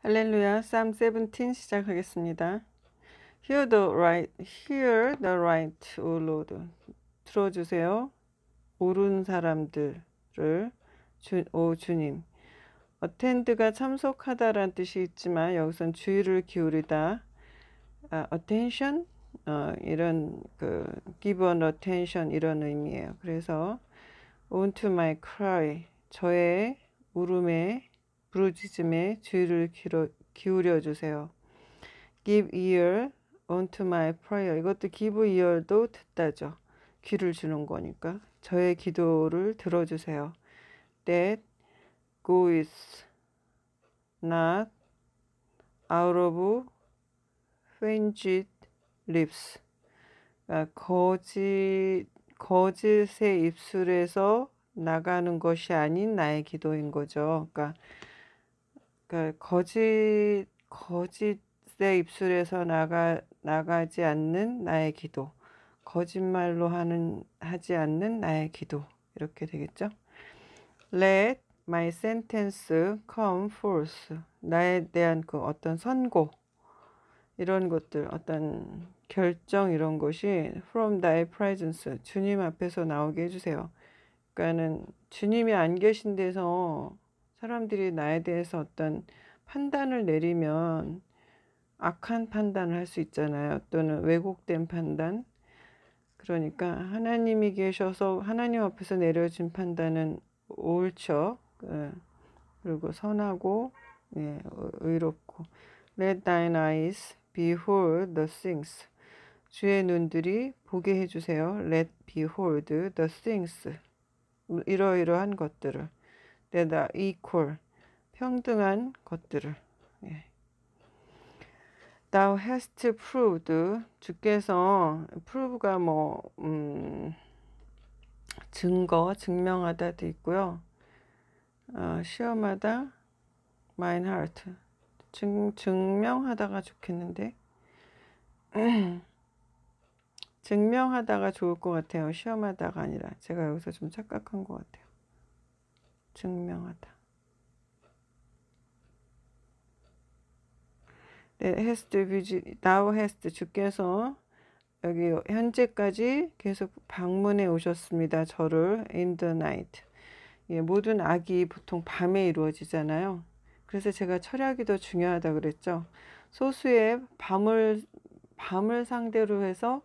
할렐루야, Psalm 17 시작하겠습니다. Hear the right, O Lord. 들어주세요. 옳은 사람들을, 오 주님. attend가 참석하다라는 뜻이 있지만 여기선 주의를 기울이다. attention? 이런 give an attention 이런 의미예요. 그래서 unto my cry, 저의 울음에 부르짖음에 주의를 기울여 주세요. Give ear unto my prayer. 이것도 give ear도 듣다죠. 귀를 주는 거니까. 저의 기도를 들어주세요. That goes not out of feigned lips. 그러니까 거짓의 입술에서 나가는 것이 아닌 나의 기도인 거죠. 그러니까 거짓의 입술에서 나가지 않는 나의 기도, 거짓말로 하지 않는 나의 기도, 이렇게 되겠죠. Let my sentence come forth. 나에 대한 어떤 선고, 이런 것들, 어떤 결정 이런 것이 from thy presence, 주님 앞에서 나오게 해주세요. 그러니까는 주님이 안 계신 데서 사람들이 나에 대해서 어떤 판단을 내리면 악한 판단을 할 수 있잖아요. 또는 왜곡된 판단. 그러니까 하나님이 계셔서 하나님 앞에서 내려진 판단은 옳죠. 그리고 선하고 의롭고. Let thine eyes behold the things. 주의 눈들이 보게 해주세요. Let behold the things. 이러이러한 것들을. That are equal. 평등한 것들을. Thou hast proved. 주께서 prove가 증거, 증명하다도 있고요. 시험하다, mine heart. 증명하다가 좋겠는데. 증명하다가 좋을 것 같아요. 시험하다가 아니라. 제가 여기서 좀 착각한 것 같아요. 증명하다. Thou hast, 주께서 여기 현재까지 계속 방문해 오셨습니다. 저를 in the night. 모든 악이 보통 밤에 이루어지잖아요. 그래서 제가 철학이 더 중요하다 그랬죠. 소수의 밤을 상대로 해서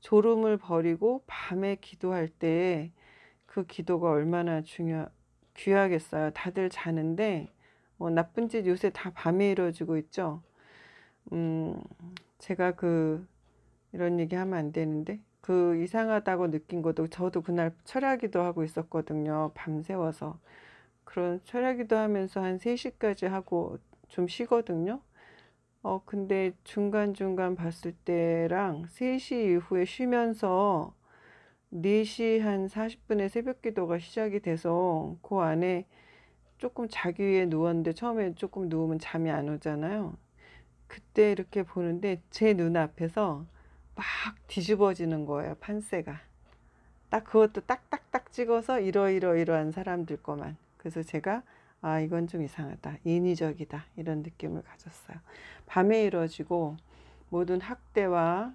졸음을 버리고 밤에 기도할 때 그 기도가 얼마나 귀하겠어요. 다들 자는데 나쁜 짓 요새 다 밤에 이루어지고 있죠. 제가 이런 얘기 하면 안 되는데 이상하다고 느낀 것도 저도 그날 철야기도 하고 있었거든요. 밤새워서. 그런 철야기도 하면서 한 3시까지 하고 좀 쉬거든요. 근데 중간중간 봤을 때랑 3시 이후에 쉬면서 4시 한 40분에 새벽 기도가 시작이 돼서 그 안에 조금 자기 위에 누웠는데 처음에 조금 누우면 잠이 안 오잖아요. 그때 이렇게 보는데 제 눈앞에서 막 뒤집어지는 거예요. 판세가. 딱 그것도 딱딱딱 찍어서 이러한 사람들 거만. 그래서 제가 이건 좀 이상하다. 인위적이다. 이런 느낌을 가졌어요. 밤에 이루어지고 모든 학대와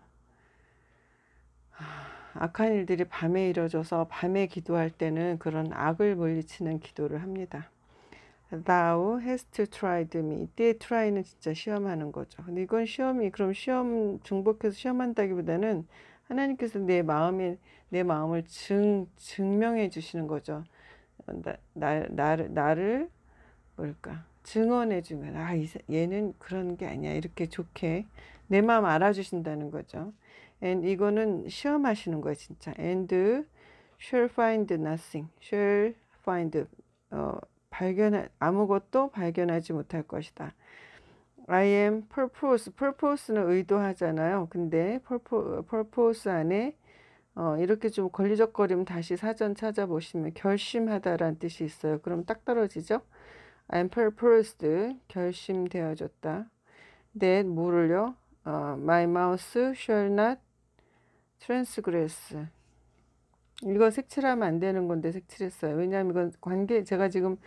악한 일들이 밤에 이루어져서 밤에 기도할 때는 그런 악을 물리치는 기도를 합니다. Thou hast tried me. 이때 try는 진짜 시험하는 거죠. 근데 이건 그럼 중복해서 시험한다기보다는 하나님께서 내 마음을 증명해 주시는 거죠. 나를 증언해 주면, 얘는 그런 게 아니야. 이렇게 좋게 내 마음 알아주신다는 거죠. And 이거는 시험하시는 거예요, 진짜. And shall find nothing. shall find, 아무것도 발견하지 못할 것이다. I am purpose. purpose는 의도하잖아요. 근데 purpose 안에 이렇게 좀 걸리적거리면 다시 사전 찾아보시면 결심하다라는 뜻이 있어요. 그럼 딱 떨어지죠? I am purposed. 결심되어졌다. That 뭐를요? My mouth shall not transgress. 이거 색칠하면 안 되는 건데 색칠했어요. 왜냐하면 이건 제가 지금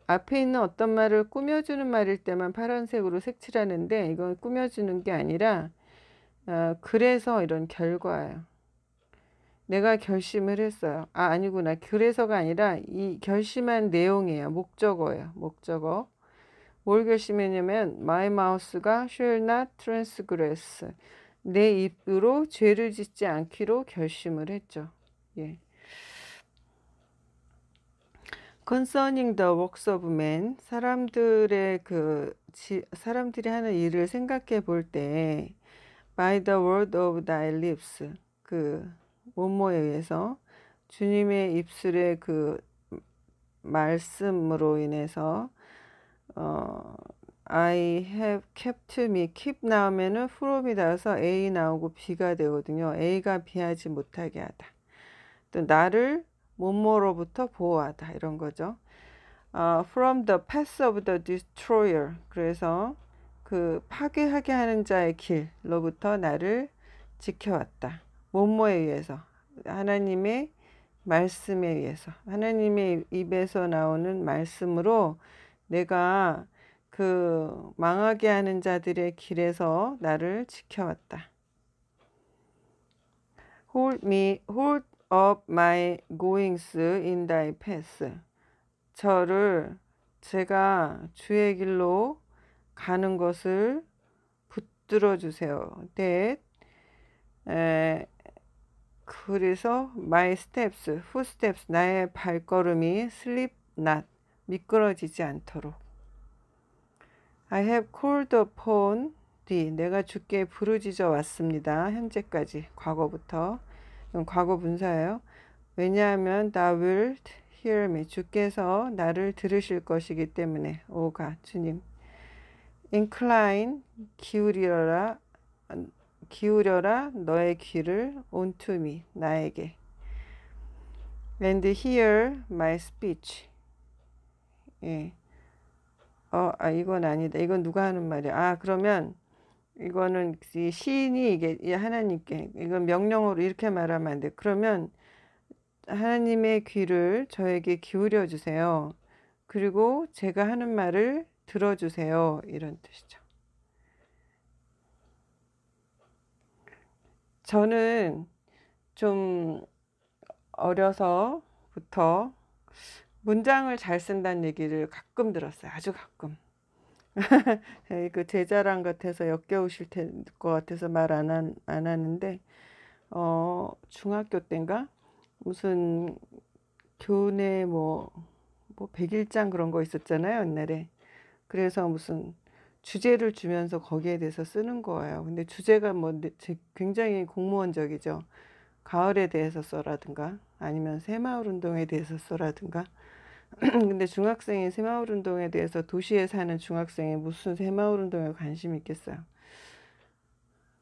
앞에 있는 어떤 말을 꾸며주는 말일 때만 파란색으로 색칠하는데 이건 꾸며주는 게 아니라 그래서 이런 결과예요. 내가 결심을 했어요. 아니구나. 그래서가 아니라 이 결심한 내용이에요. 목적어예요. 목적어. 뭘 결심했냐면 My mouth가 shall not transgress. 내 입으로 죄를 짓지 않기로 결심을 했죠. 예. Concerning the works of men, 사람들의 사람들이 하는 일을 생각해 볼 때, by the word of thy lips, 뭐뭐에 의해서 주님의 입술의 말씀으로 인해서 I have kept me. keep 나오면은 from이 나와서 A 나오고 B가 되거든요. A가 B하지 못하게 하다. 또 나를 뭐뭐로부터 보호하다 이런 거죠. From the path of the destroyer. 그래서 파괴하게 하는 자의 길로부터 나를 지켜왔다. 뭐뭐에 의해서. 하나님의 말씀에 의해서. 하나님의 입에서 나오는 말씀으로 내가 망하게 하는 자들의 길에서 나를 지켜왔다. hold up my goings in thy path. 제가 주의 길로 가는 것을 붙들어 주세요. 그래서 my steps, footsteps, 나의 발걸음이 slip not, 미끄러지지 않도록. I have called upon thee. 내가 주께 부르짖어 왔습니다. 현재까지, 과거부터. 이건 과거 분사예요. 왜냐하면 thou wilt hear me. 주께서 나를 들으실 것이기 때문에. 오가 주님. Incline, 기울여라 너의 귀를 unto me, 나에게. And hear my speech. 예. 이건 아니다. 이건 누가 하는 말이야. 그러면 이거는 이 시인이 이게 하나님께, 이건 명령어로 이렇게 말하면 안 돼. 그러면 하나님의 귀를 저에게 기울여 주세요. 그리고 제가 하는 말을 들어주세요. 이런 뜻이죠. 저는 좀 어려서부터 문장을 잘 쓴다는 얘기를 가끔 들었어요. 아주 가끔. 제 자랑 같아서 역겨우실 것 같아서 말 안 하는데, 중학교 때인가? 무슨 교내 뭐 100일장 그런 거 있었잖아요, 옛날에. 그래서 무슨 주제를 주면서 거기에 대해서 쓰는 거예요. 근데 주제가 굉장히 공무원적이죠. 가을에 대해서 써라든가 아니면 새마을운동에 대해서 써라든가. 근데 중학생이 새마을운동에 대해서, 도시에 사는 중학생이 무슨 새마을운동에 관심이 있겠어요.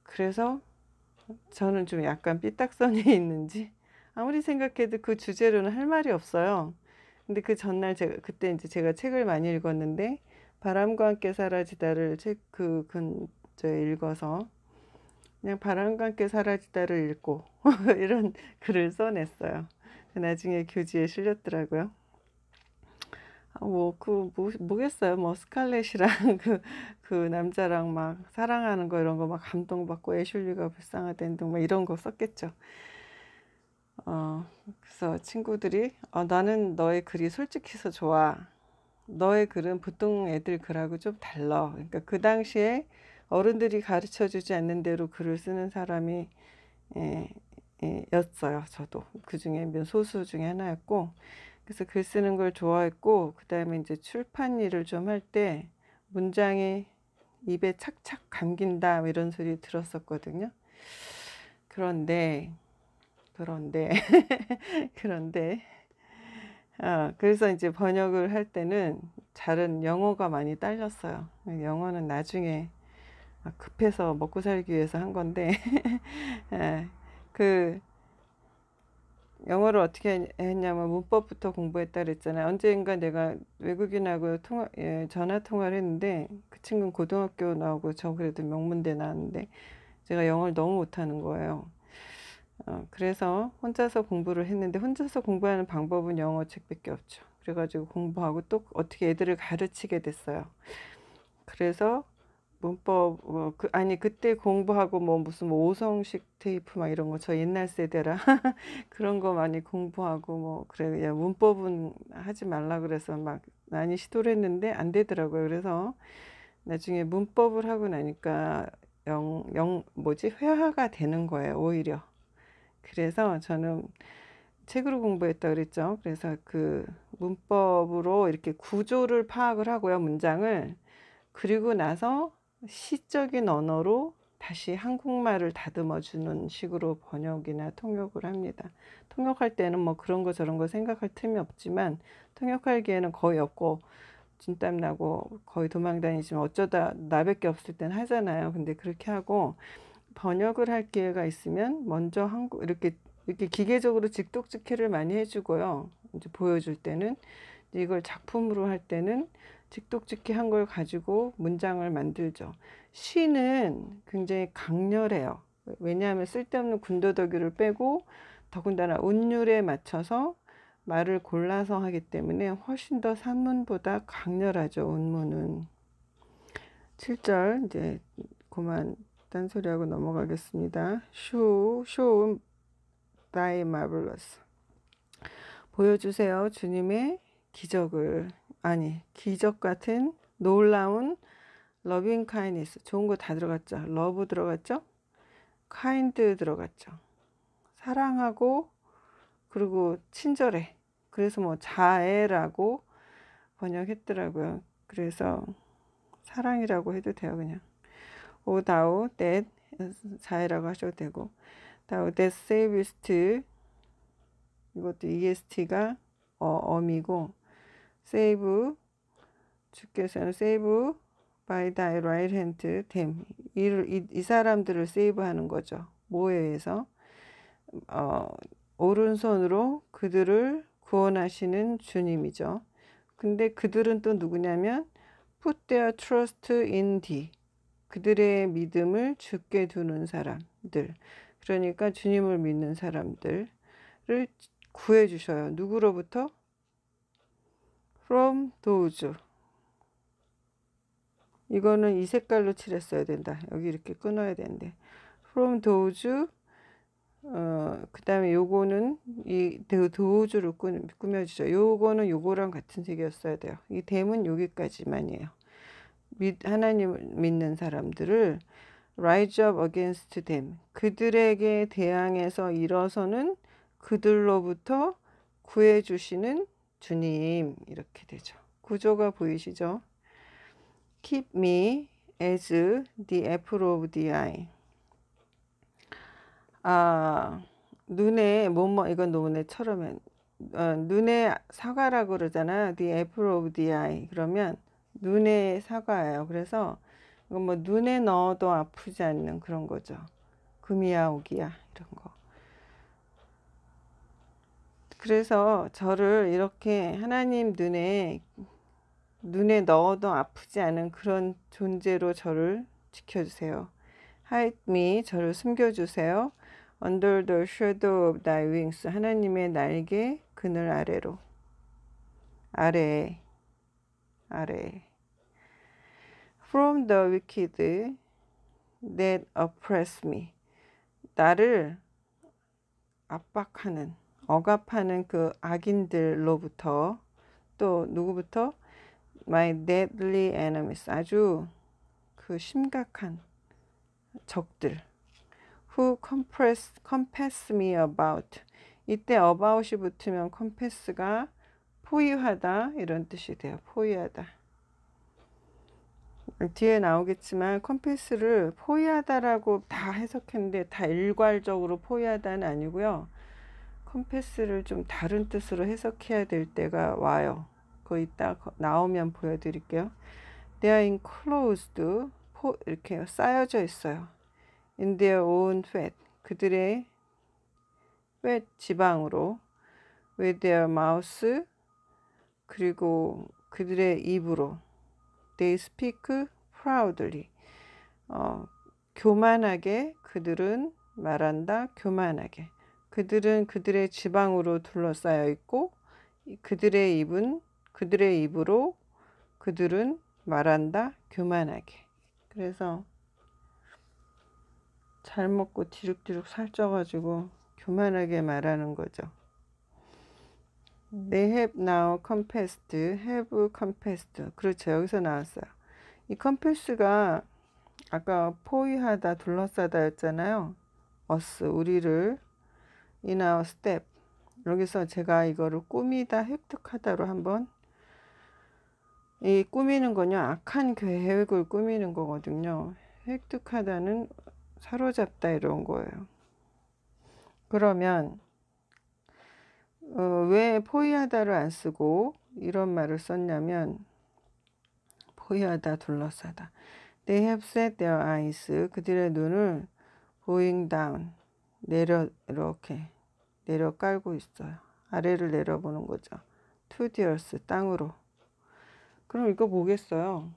그래서 저는 좀 약간 삐딱선이 있는지 아무리 생각해도 그 주제로는 할 말이 없어요. 근데 그 전날 그때 이제 제가 책을 많이 읽었는데 바람과 함께 사라지다를 그 근처에 읽어서 그냥 바람과 함께 사라지다를 읽고 이런 글을 써냈어요. 나중에 교지에 실렸더라고요. 뭐겠어요. 스칼렛이랑 그 남자랑 막 사랑하는 거 이런 거 막 감동받고 애슐리가 불쌍하다는 등 막 이런 거 썼겠죠. 그래서 친구들이 나는 너의 글이 솔직해서 좋아. 너의 글은 보통 애들 글하고 좀 달라. 그러니까 그 당시에 어른들이 가르쳐주지 않는 대로 글을 쓰는 사람이 였어요. 저도 그 중에 소수 중에 하나였고, 그래서 글 쓰는 걸 좋아했고, 그 다음에 이제 출판 일을 좀 할 때 문장이 입에 착착 감긴다 이런 소리 들었었거든요. 그런데 그래서 이제 번역을 할 때는 잘은 영어가 많이 딸렸어요. 영어는 나중에 급해서 먹고 살기 위해서 한 건데 영어를 어떻게 했냐면 문법부터 공부했다 그랬잖아요. 언젠가 내가 외국인하고 전화 통화를 했는데 그 친구는 고등학교 나오고 저 그래도 명문대 나왔는데 제가 영어를 너무 못하는 거예요. 그래서 혼자서 공부를 했는데 혼자서 공부하는 방법은 영어 책밖에 없죠. 그래가지고 공부하고 또 어떻게 애들을 가르치게 됐어요. 그래서 문법 아니 그때 공부하고 뭐 무슨 뭐 오성식 테이프 막 이런 거 저 옛날 세대라 그런 거 많이 공부하고 뭐 그래 야 문법은 하지 말라 그래서 막 많이 시도를 했는데 안 되더라고요. 그래서 나중에 문법을 하고 나니까 뭐지 회화가 되는 거예요 오히려. 그래서 저는 책으로 공부했다 그랬죠. 그래서 그 문법으로 이렇게 구조를 파악을 하고요 문장을. 그리고 나서 시적인 언어로 다시 한국말을 다듬어 주는 식으로 번역이나 통역을 합니다. 통역할 때는 뭐 그런 거 저런 거 생각할 틈이 없지만 통역할 기회는 거의 없고 진땀 나고 거의 도망 다니지만 어쩌다 나밖에 없을 땐 하잖아요. 근데 그렇게 하고 번역을 할 기회가 있으면 먼저 이렇게 기계적으로 직독직해를 많이 해주고요. 이제 보여줄 때는 이걸 작품으로 할 때는 직독직해 한 걸 가지고 문장을 만들죠. 시는 굉장히 강렬해요. 왜냐하면 쓸데없는 군더더기를 빼고 더군다나 운율에 맞춰서 말을 골라서 하기 때문에 훨씬 더 산문보다 강렬하죠. 운문은. 7절 이제 그만 딴소리하고 넘어가겠습니다. show thy marvelous. 보여주세요. 주님의 기적을. 아니 기적 같은 놀라운 loving kindness. 좋은 거 다 들어갔죠. love 들어갔죠. kind 들어갔죠. 사랑하고 그리고 친절해. 그래서 뭐 자애라고 번역했더라고요. 그래서 사랑이라고 해도 돼요. 그냥 오 thou that 자애라고 하셔도 되고 thou that savest 이것도 EST가 어미고 save 주께서는 save by thy right hand them 이 사람들을 세이브하는 거죠. 뭐에 의해서 오른손으로 그들을 구원하시는 주님이죠. 근데 그들은 또 누구냐면 put their trust in thee 그들의 믿음을 주께 두는 사람들. 그러니까 주님을 믿는 사람들을 구해 주셔요. 누구로부터? from those. 이거는 이 색깔로 칠했어야 된다. 여기 이렇게 끊어야 되는데 from those. 그 다음에 요거는 이 도우주로 꾸며주죠. 요거는 요거랑 같은 색이었어야 돼요. 이 댐은 여기까지만이에요. 하나님을 믿는 사람들을 rise up against them 그들에게 대항해서 일어서는 그들로부터 구해주시는 주님 이렇게 되죠. 구조가 보이시죠? Keep me as the apple of the eye. 눈에 뭐뭐 이건 노네처럼 눈에 사과라고 그러잖아요. The apple of the eye. 그러면 눈의 사과예요. 그래서 이건 뭐 눈에 넣어도 아프지 않는 그런 거죠. 금이야 오기야 이런 거. 그래서 저를 이렇게 하나님 눈에 넣어도 아프지 않은 그런 존재로 저를 지켜주세요. Hide me 저를 숨겨주세요. Under the shadow of thy wings 하나님의 날개 그늘 아래로 아래에 From the wicked that oppress me 나를 압박하는 억압하는 그 악인들로부터 또 누구부터? My deadly enemies 아주 그 심각한 적들 Who compass me about 이때 about이 붙으면 compass가 포위하다 이런 뜻이 돼요. 포위하다. 뒤에 나오겠지만 compass를 포위하다라고 다 해석했는데 다 일괄적으로 포위하다는 아니고요. compass를 좀 다른 뜻으로 해석해야 될 때가 와요. 그거 이따 나오면 보여드릴게요. They are enclosed 이렇게 쌓여져 있어요. In their own fat 그들의 fat 지방으로 with their mouth 그리고 그들의 입으로 they speak proudly 교만하게 그들은 말한다. 교만하게 그들은 그들의 지방으로 둘러싸여 있고 그들의 입으로 그들은 말한다 교만하게. 그래서 잘 먹고 뒤룩뒤룩 살쪄가지고 교만하게 말하는 거죠. They have now confessed, have confessed. 그렇죠. 여기서 나왔어요. 이 confess가 아까 포위하다, 둘러싸다 였잖아요. us, 우리를 in our step. 여기서 제가 이거를 꾸미다, 획득하다로 한번, 이 꾸미는 거냐, 악한 계획을 꾸미는 거거든요. 획득하다는 사로잡다 이런 거예요. 그러면 왜 포위하다를 안 쓰고 이런 말을 썼냐면, 포위하다, 둘러싸다. They have set their eyes. 그들의 눈을 going down. 이렇게 내려 깔고 있어요. 아래를 내려보는 거죠. To the earth. 땅으로. 그럼 이거 뭐겠어요?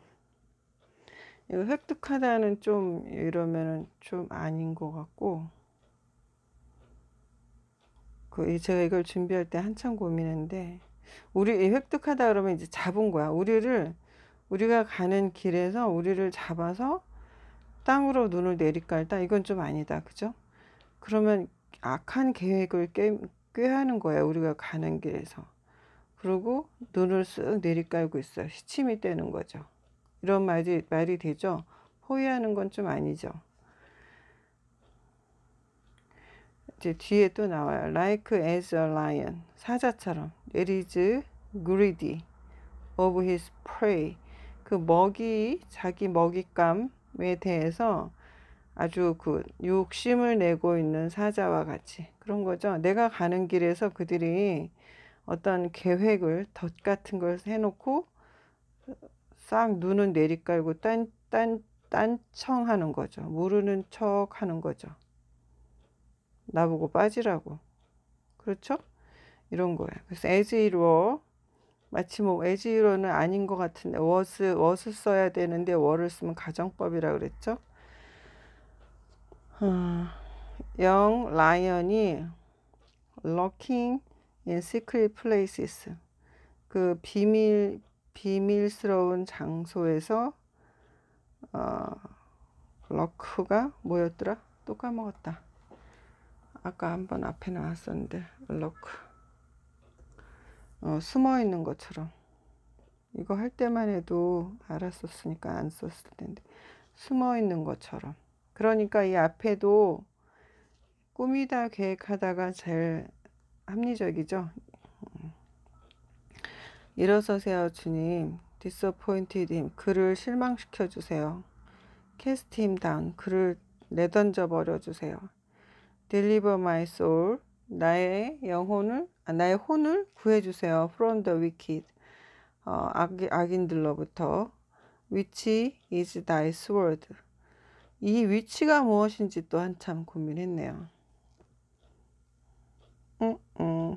이거 획득하다는 좀 이러면은 좀 아닌 것 같고, 제가 이걸 준비할 때 한참 고민했는데, 획득하다 그러면 이제 잡은 거야. 우리가 가는 길에서 우리를 잡아서 땅으로 눈을 내리깔다. 이건 좀 아니다. 그죠? 그러면 악한 계획을 꾀하는 거야. 우리가 가는 길에서. 그리고 눈을 쓱 내리깔고 있어요. 시침이 떼는 거죠. 이런 말이 되죠? 포위하는 건 좀 아니죠. 이제 뒤에 또 나와요. Like as a lion. 사자처럼. It is greedy of his prey. 자기 먹잇감에 대해서 아주 욕심을 내고 있는 사자와 같이. 그런 거죠. 내가 가는 길에서 그들이 어떤 계획을, 덫 같은 걸 해놓고 싹 눈은 내리깔고 딴청하는 거죠. 모르는 척 하는 거죠. 나보고 빠지라고. 그렇죠? 이런 거예요. 그래서 as it were, 마치 as it were는 아닌 것 같은데 was 써야 되는데 were를 쓰면 가정법이라 그랬죠. young lion이 lurking in secret places. 비밀스러운 장소에서 lurk가 뭐였더라? 또 까먹었다. 아까 한번 앞에 나왔었는데 lurk. 숨어 있는 것처럼. 이거 할 때만 해도 알았었으니까 안 썼을 텐데. 숨어 있는 것처럼. 그러니까 이 앞에도 꾸미다 계획하다가 제일 합리적이죠. 일어서세요 주님. disappointed him. 그를 실망시켜 주세요. cast him down. 그를 내던져 버려 주세요. deliver my soul. 나의 혼을 구해 주세요. from the wicked. 악인들로부터. which is thy sword. 이 위치가 무엇인지 또 한참 고민했네요.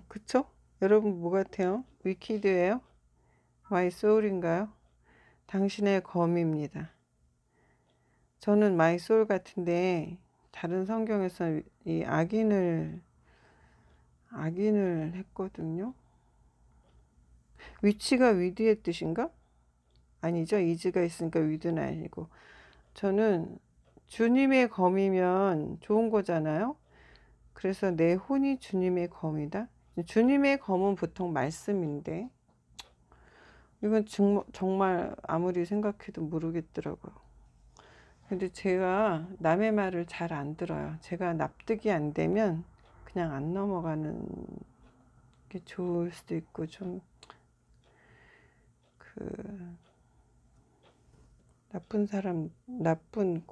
그쵸? 여러분 뭐 같아요? 위키드예요? 마이 소울인가요? 당신의 검입니다. 저는 마이 소울 같은데 다른 성경에서 이 악인을 했거든요. 위치가 위드의 뜻인가? 아니죠. 이즈가 있으니까 위드는 아니고. 저는 주님의 검이면 좋은 거잖아요. 그래서 내 혼이 주님의 검이다. 주님의 검은 보통 말씀인데 이건 정말 아무리 생각해도 모르겠더라고요. 근데 제가 남의 말을 잘 안 들어요. 제가 납득이 안 되면 그냥 안 넘어가는 게 좋을 수도 있고, 좀 나쁜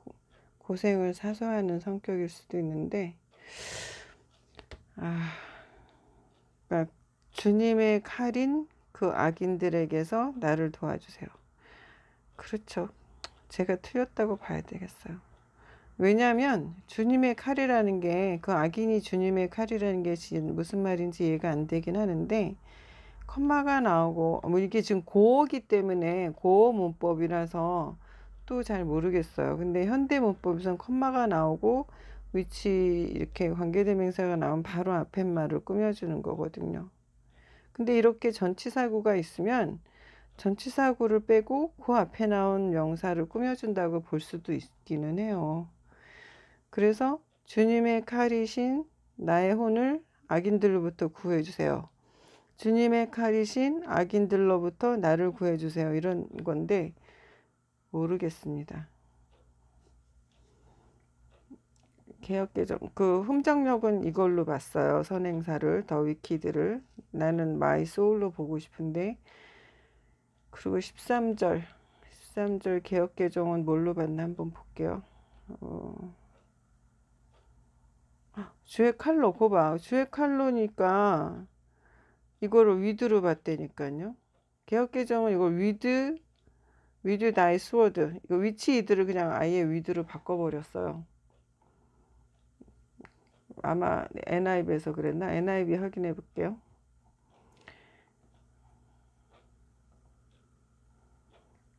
고생을 사서 하는 성격일 수도 있는데, 그러니까 주님의 칼인 그 악인들에게서 나를 도와주세요. 그렇죠. 제가 틀렸다고 봐야 되겠어요. 왜냐하면 주님의 칼이라는 게, 그 악인이 주님의 칼이라는 게 무슨 말인지 이해가 안 되긴 하는데, 컴마가 나오고 이게 지금 고어기 때문에 고어 문법이라서 또 잘 모르겠어요. 근데 현대 문법에서는 컴마가 나오고 위치 이렇게 관계대명사가 나오면 바로 앞에 말을 꾸며주는 거거든요. 근데 이렇게 전치사구가 있으면 전치사구를 빼고 그 앞에 나온 명사를 꾸며준다고 볼 수도 있기는 해요. 그래서 주님의 칼이신 나의 혼을 악인들로부터 구해주세요. 주님의 칼이신 악인들로부터 나를 구해주세요. 이런 건데 모르겠습니다. 개혁개정 그 흠정력은 이걸로 봤어요. 선행사를 더 위키드를 나는 마이 소울로 보고 싶은데 그리고 13절 개혁개정은 뭘로 봤나 한번 볼게요. 주의 칼로 거봐. 주의 칼로니까 이거를 위드로 봤다니까요. 개혁개정은 이걸 위드 나이 스워드 이거 위치 이드를 그냥 아예 위드로 바꿔버렸어요. 아마 NIV에서 그랬나? NIV 확인해 볼게요.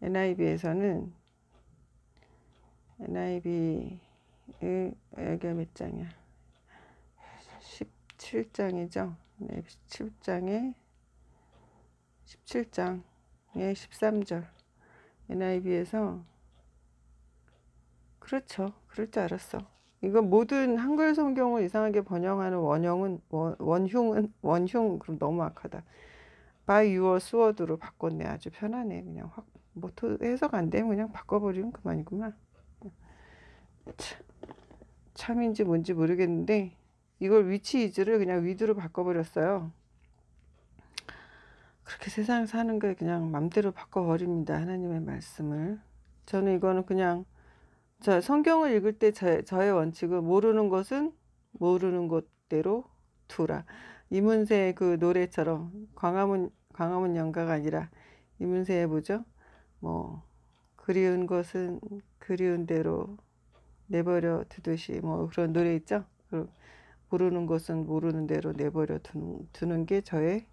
NIV에서는 NIV 여기가 몇 장이야? 17장이죠. 네, 17장에 17장에 13절 NIV에서 그렇죠. 그럴 줄 알았어. 이거 모든 한글 성경을 이상하게 번역하는 원흉 그럼 너무 악하다. By your sword로 바꿨네. 아주 편하네. 그냥 확 뭐 해석 안 되면 그냥 바꿔버리면 그만이구만. 참인지 뭔지 모르겠는데 이걸 위치 이즈를 그냥 위드로 바꿔버렸어요. 그렇게 세상 사는 걸 그냥 맘대로 바꿔버립니다. 하나님의 말씀을. 저는 이거는 그냥 성경을 읽을 때 저의 원칙은 모르는 것은 모르는 것대로 두라. 이문세의 그 노래처럼 광화문 연가가 아니라 이문세의 뭐죠? 뭐 그리운 것은 그리운 대로 내버려 두듯이 뭐 그런 노래 있죠? 모르는 것은 모르는 대로 내버려 두는 게 저의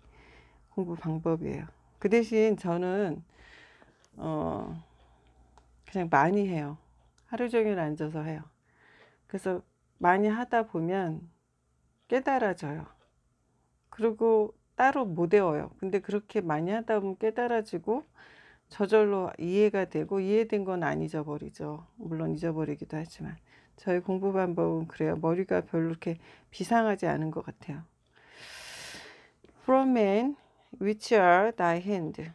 공부 방법이에요. 그 대신 저는 그냥 많이 해요. 하루 종일 앉아서 해요. 그래서 많이 하다 보면 깨달아져요. 그리고 따로 못 외워요. 근데 그렇게 많이 하다 보면 깨달아지고 저절로 이해가 되고 이해된 건 안 잊어버리죠. 물론 잊어버리기도 하지만 저의 공부 방법은 그래요. 머리가 별로 이렇게 비상하지 않은 것 같아요. From men which are thy hand.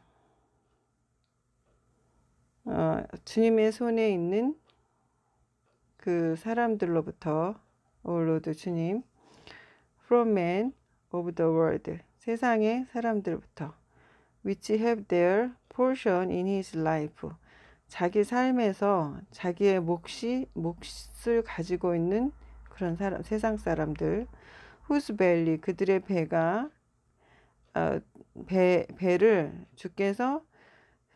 주님의 손에 있는 그 사람들로부터 O Lord 주님 From men of the world. 세상의 사람들부터 which have their portion in his life. 자기 삶에서 자기의 몫을 가지고 있는 그런 사람, 세상 사람들. whose belly, 그들의 배가 배를 주께서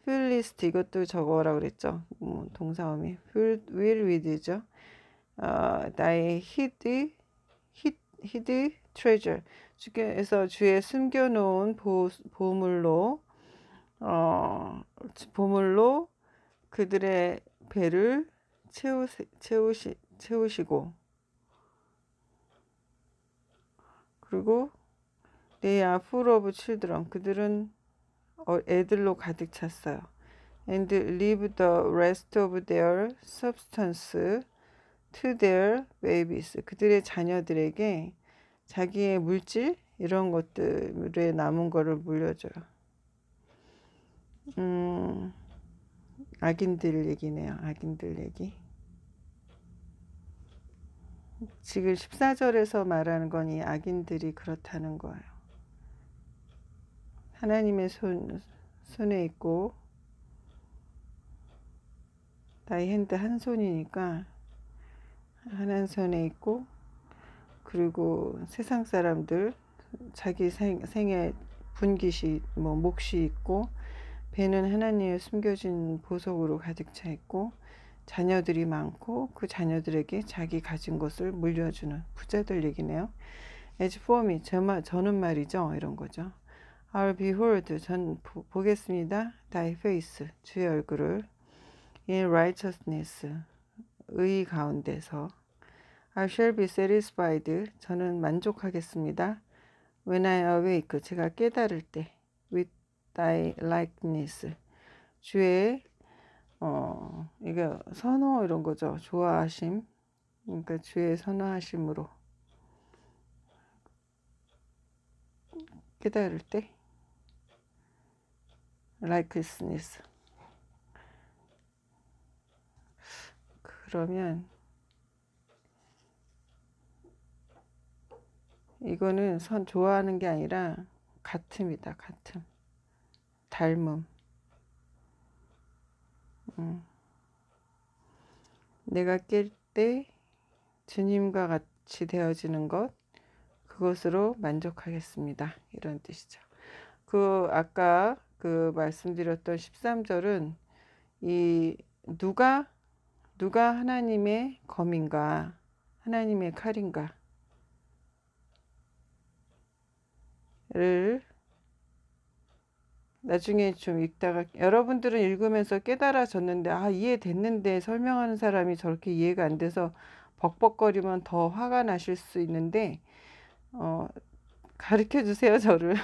fillest, 이것도 저거라 그랬죠. 동사음이 will with죠. thy hid treasure. 주께서 주의 숨겨놓은 보물로 그들의 배를 채우시고 그리고 they are full of children. 그들은 애들로 가득 찼어요. and leave the rest of their substance to their babies. 그들의 자녀들에게 자기의 물질 이런 것들에 남은 거를 물려줘요. 악인들 얘기네요. 악인들 얘기. 지금 14절에서 말하는 건 이 악인들이 그렇다는 거예요. 하나님의 손에 있고 나의 핸드 한 손이니까 한 손에 있고 그리고 세상 사람들 자기 생에 분깃이 몫이 있고 배는 하나님의 숨겨진 보석으로 가득 차 있고 자녀들이 많고 그 자녀들에게 자기 가진 것을 물려주는 부자들 얘기네요. As for me, 저는 말이죠. 이런 거죠. I'll behold, 전 보겠습니다. thy face, 주의 얼굴을 in righteousness, 의 가운데서 I shall be satisfied, 저는 만족하겠습니다. When I awake, 제가 깨달을 때. With thy likeness. 주의 이게 선호 이런 거죠. 좋아하심. 그러니까 주의 선호하심으로 깨달을 때. likeness. 그러면 이거는 좋아하는 게 아니라 같음이다. 같음. 닮음. 내가 깰 때 주님과 같이 되어지는 것, 그것으로 만족하겠습니다. 이런 뜻이죠. 아까 말씀드렸던 13절은 이 누가 하나님의 검인가, 하나님의 칼인가를 나중에 좀 읽다가 여러분들은 읽으면서 깨달아졌는데 이해됐는데 설명하는 사람이 저렇게 이해가 안 돼서 벅벅거리면 더 화가 나실 수 있는데 가르쳐 주세요, 저를.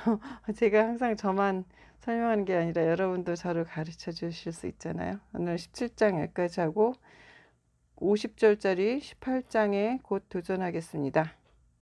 제가 항상 저만 설명하는 게 아니라 여러분도 저를 가르쳐 주실 수 있잖아요. 오늘 17장 여기까지 하고 50절짜리 18장에 곧 도전하겠습니다.